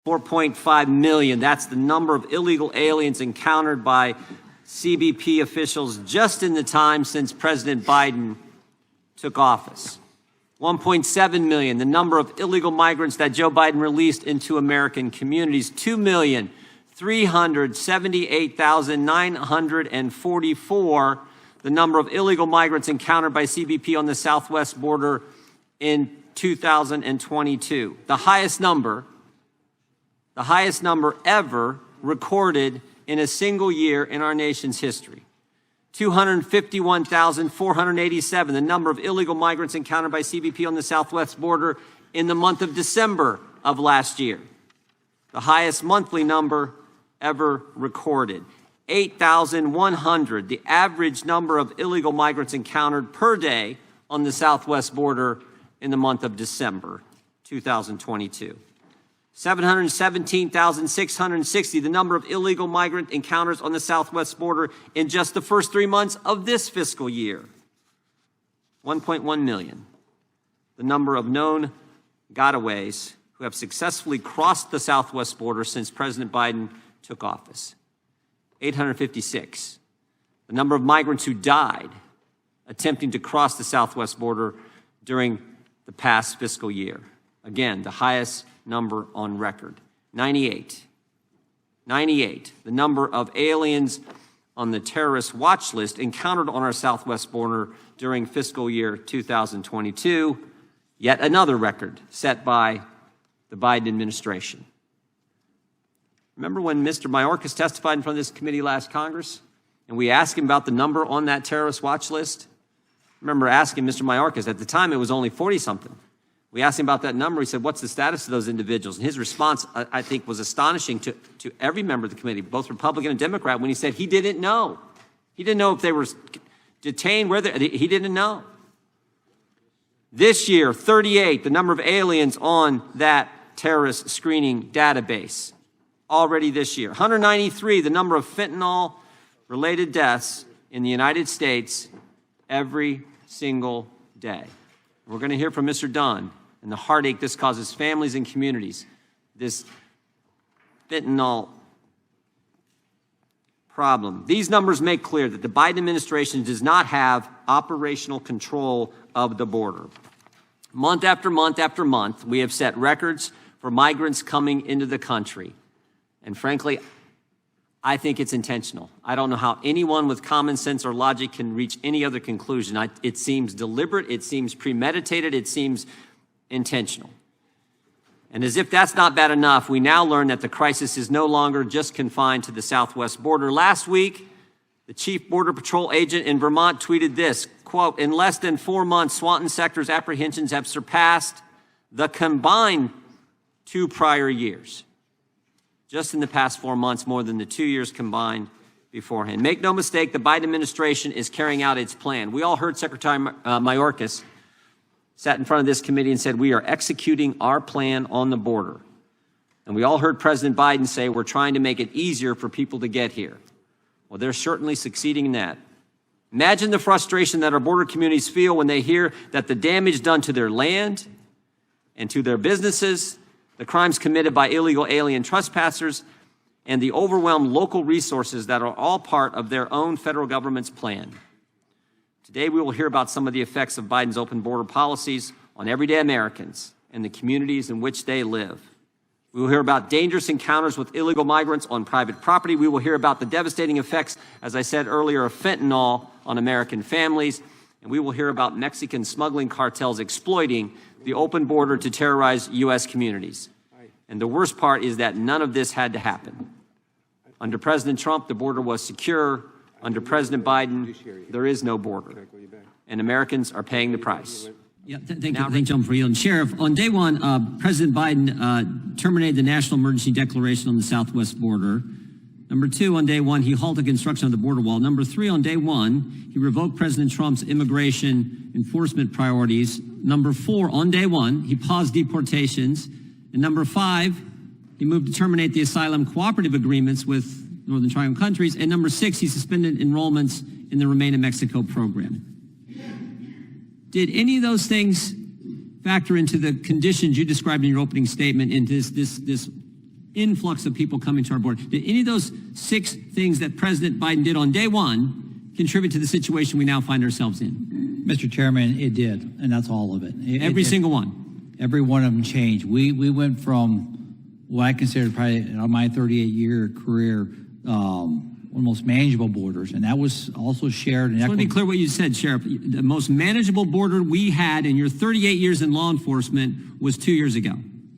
4.5 million. That's the number of illegal aliens encountered by CBP officials just in the time since President Biden took office. 1.7 million, the number of illegal migrants that Joe Biden released into American communities. 2,378,944, the number of illegal migrants encountered by CBP on the southwest border in 2022. The highest number ever recorded in a single year in our nation's history. 251,487, the number of illegal migrants encountered by CBP on the southwest border in the month of December of last year. The highest monthly number ever recorded. 8,100, the average number of illegal migrants encountered per day on the southwest border in the month of December 2022. 717,660, the number of illegal migrant encounters on the southwest border in just the first 3 months of this fiscal year. 1.1 million, the number of known gotaways who have successfully crossed the southwest border since President Biden took office. 856, the number of migrants who died attempting to cross the southwest border during the past fiscal year. Again, the highest number on record. 98, the number of aliens on the terrorist watch list encountered on our southwest border during fiscal year 2022, yet another record set by the Biden administration. Remember when Mr. Mayorkas testified in front of this committee last Congress, and we asked him about the number on that terrorist watch list? I remember asking Mr. Mayorkas, at the time it was only 40-something. We asked him about that number. He said, what's the status of those individuals? And his response, I think, was astonishing to every member of the committee, both Republican and Democrat, when he said he didn't know. He didn't know if they were detained, he didn't know. This year, 38, the number of aliens on that terrorist screening database, already this year. 193, the number of fentanyl-related deaths in the United States every single day. We're going to hear from Mr. Dunn and the heartache this causes families and communities, this fentanyl problem. These numbers make clear that the Biden administration does not have operational control of the border. Month after month after month, we have set records for migrants coming into the country. And frankly, I think it's intentional. I don't know how anyone with common sense or logic can reach any other conclusion. It seems deliberate, it seems premeditated, it seems intentional. And as if that's not bad enough, we now learn that the crisis is no longer just confined to the southwest border. Last week, the chief Border Patrol agent in Vermont tweeted this, quote, "In less than 4 months, Swanton sector's apprehensions have surpassed the combined 2 prior years." Just in the past 4 months, more than the 2 years combined beforehand. Make no mistake, the Biden administration is carrying out its plan. We all heard Secretary Mayorkas sat in front of this committee and said, we are executing our plan on the border. And we all heard President Biden say, we're trying to make it easier for people to get here. Well, they're certainly succeeding in that. Imagine the frustration that our border communities feel when they hear that the damage done to their land and to their businesses, the crimes committed by illegal alien trespassers, and the overwhelmed local resources that are all part of their own federal government's plan. Today, we will hear about some of the effects of Biden's open border policies on everyday Americans and the communities in which they live. We will hear about dangerous encounters with illegal migrants on private property. We will hear about the devastating effects, as I said earlier, of fentanyl on American families. And we will hear about Mexican smuggling cartels exploiting the open border to terrorize U.S. communities. And the worst part is that none of this had to happen. Under President Trump, the border was secure. Under President Biden, there is no border. And Americans are paying the price. Yeah, thank you, John, for yielding. Sheriff, on day one, President Biden terminated the national emergency declaration on the southwest border. Number 2, on day one, he halted construction of the border wall. Number 3, on day one, he revoked President Trump's immigration enforcement priorities. Number 4, on day one, he paused deportations. And number 5, he moved to terminate the asylum cooperative agreements with Northern Triangle countries. And number 6, he suspended enrollments in the Remain in Mexico program. Did any of those things factor into the conditions you described in your opening statement into this influx of people coming to our border. Did any of those 6 things that President Biden did on day one contribute to the situation we now find ourselves in? Mr. Chairman, it did, and that's all of it. Every single one. Every one of them changed. We went from what I consider probably in my 38-year career, one of the most manageable borders, and that was also shared. Let me be clear what you said, Sheriff. The most manageable border we had in your 38 years in law enforcement was 2 years ago.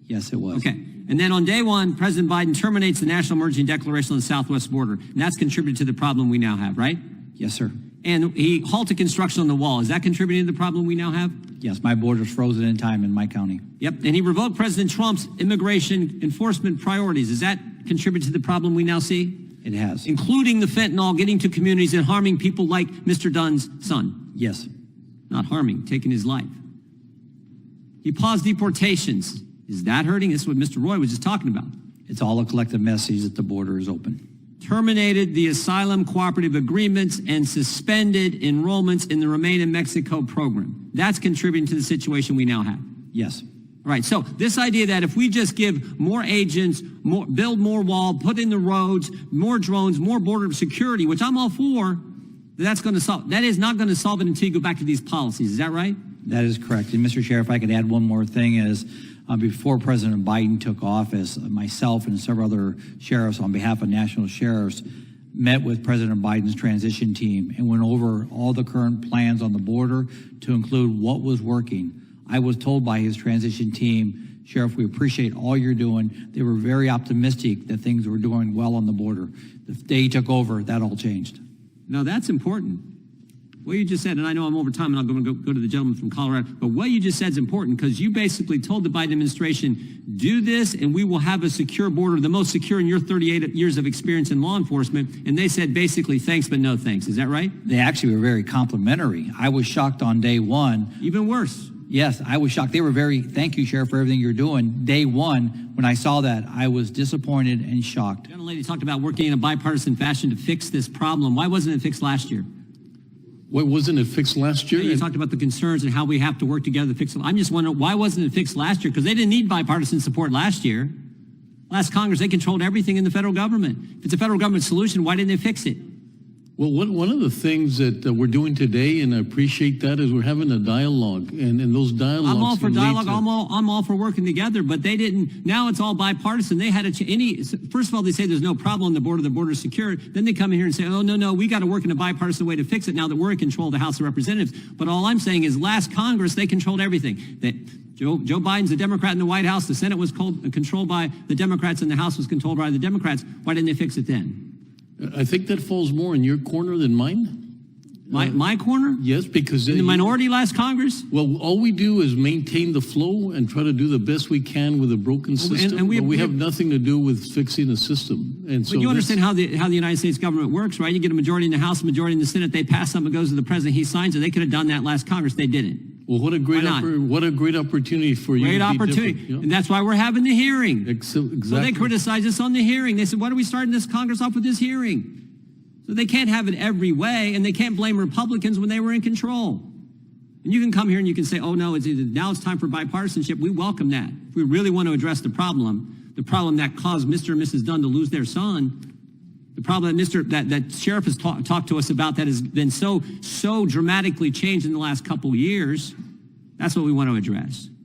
Yes, it was. Okay. And then on day one, President Biden terminates the National Emergency Declaration on the Southwest border. And that's contributed to the problem we now have, right? Yes, sir. And he halted construction on the wall. Is that contributing to the problem we now have? Yes, my border's frozen in time in my county. Yep. And he revoked President Trump's immigration enforcement priorities. Does that contribute to the problem we now see? It has. Including the fentanyl getting to communities and harming people like Mr. Dunn's son. Yes. Not harming, taking his life. He paused deportations. Is that hurting? This is what Mr. Roy was just talking about. It's all a collective message that the border is open. Terminated the asylum cooperative agreements and suspended enrollments in the Remain in Mexico program. That's contributing to the situation we now have. Yes. All right, so this idea that if we just give more agents, build more wall, put in the roads, more drones, more border security, which I'm all for, that's going to solve. That is not going to solve it until you go back to these policies. Is that right? That is correct. And Mr. Sheriff, if I could add one more thing is, before President Biden took office, myself and several other sheriffs on behalf of national sheriffs met with President Biden's transition team and went over all the current plans on the border to include what was working. I was told by his transition team, Sheriff, we appreciate all you're doing. They were very optimistic that things were doing well on the border. The day he took over, that all changed. Now, that's important. What you just said, and I know I'm over time, and I'm going to go to the gentleman from Colorado, but what you just said is important because you basically told the Biden administration, do this, and we will have a secure border, the most secure in your 38 years of experience in law enforcement, and they said basically thanks, but no thanks. Is that right? They actually were very complimentary. I was shocked on day one. Even worse. Yes, I was shocked. They were thank you, Sheriff, for everything you're doing. Day one, when I saw that, I was disappointed and shocked. The lady talked about working in a bipartisan fashion to fix this problem. Why wasn't it fixed last year? Why wasn't it fixed last year? You talked about the concerns and how we have to work together to fix it. I'm just wondering, why wasn't it fixed last year? Because they didn't need bipartisan support last year. Last Congress, they controlled everything in the federal government. If it's a federal government solution, why didn't they fix it? Well, one of the things that we're doing today, and I appreciate that, is we're having a dialogue, and those dialogues. I'm all for can lead dialogue. to- I'm all for working together, but they didn't. Now it's all bipartisan. They had first of all, they say there's no problem on the border. The border's secure. Then they come in here and say, oh, no, we got to work in a bipartisan way to fix it now that we're in control of the House of Representatives. But all I'm saying is last Congress, they controlled everything. That Joe Biden's a Democrat in the White House. The Senate was controlled by the Democrats and the House was controlled by the Democrats. Why didn't they fix it then? I think that falls more in your corner than mine. My corner? Yes, because In the minority last Congress? Well, all we do is maintain the flow and try to do the best we can with a broken system. and we have nothing to do with fixing a system. And so But you understand how the United States government works, right? You get a majority in the House, a majority in the Senate. They pass something, it goes to the president, he signs it. They could have done that last Congress. They didn't. Well, what a great opportunity for you. Great to be opportunity. different, yeah. And that's why we're having the hearing. Exactly. So they criticized us on the hearing. They said, why are we starting this Congress off with this hearing? So they can't have it every way, and they can't blame Republicans when they were in control. And you can come here and you can say, oh, no, now it's time for bipartisanship. We welcome that. If we really want to address the problem that caused Mr. and Mrs. Dunn to lose their son, the problem that Sheriff has talked to us about that has been so dramatically changed in the last couple of years, that's what we want to address.